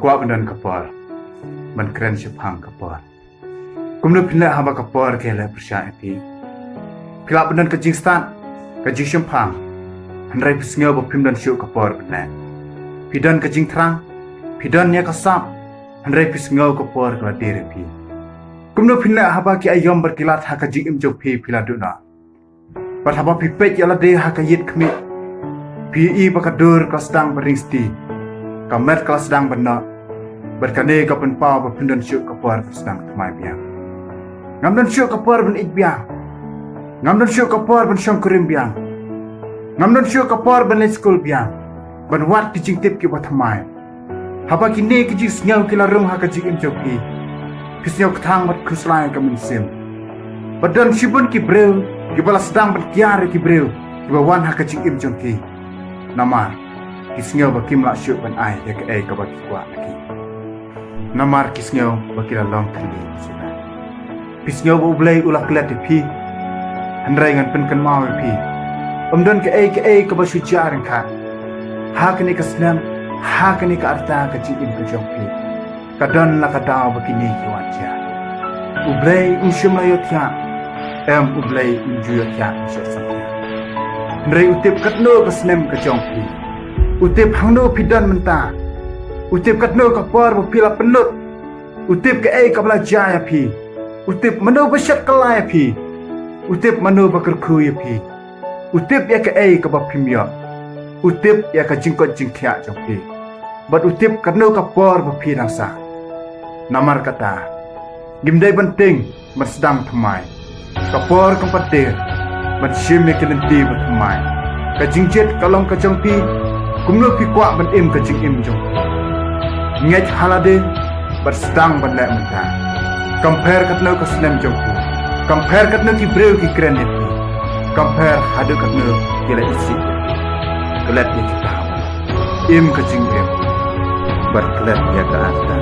kuat benar kapal, man keren sepang kapal. Kumno pindah hamba kapal kela percaya pi. Pilak benar kajing stan, kajing sepang. Henry pisngau bapim dan syuk kapal benar. Pidan kajing terang, pidan nya kasam. Henry pisngau kapal kela diri pi. Kumno pindah hamba ki ayam berkilat ha kajing imjok pi piladuna. Pat hamba pipet yala deh ha kayit kami. Pi bakadur kelasdang beringsti. Kamet kelasdang benar. Berkane kapan pau berpindan syuk kapar sedang temai biang. Ngamdan syuk kapar ben ik biang. Ngamdan syuk kapar ben syangkurim biang. Ngamdan syuk kapar ben school biang. Ben wat kijing tip ki batamai. Haba kini kijing sngau ki larung ha kijing imjoki. Kisnyau ketang bat kuslai kamin sim. Badan shibun ki breu, ki bala sedang ben kiare ki breu. Ki bawan ha kijing imjoki. Namar kisngau bakim la syuk ben ai ya ke ai ka baki kuat lagi. Namar kisngau bakila long kali sudah. Kisngau ublay ulah kelat pi. Handrai ngan pen kan mau pi. Omdan ke ai ka basu jarang ka. Ha kini kasnam, ha kini ka arta ka jim ka jongpi. Kadon la ka daw bakini ki waja. Ublay usyum la yotya. Ublay unju yotya syuk samya. Handrai utip katno kasnam ka jongpi. Utip hangno pidan mentah. Utip katno kapar pila penut. Utip ke ka belajar ya pi. Utip mano besyat kelai pi. Utip mano bakerku ya pi. Utip ya ke ka bapimya. Utip ya ka jingkot jingkya jong pi. Bat utip katno kapar pi rasa. Namar kata. Gimdai penting bersedang temai. Kapar kempatir. Bersyim ya kelenti bertemai. Kajingjet kalong kajong pi. Kumno pi kuat ben im kajing im jong. Ngej halade bersedang ben lek mentah. Compare katno ka snem jong pi. Compare katno ki breu ki keren pi. Compare hadu katno ki le isi. Kelet ya kita. Im kajing im. Berkelet ya ka asta.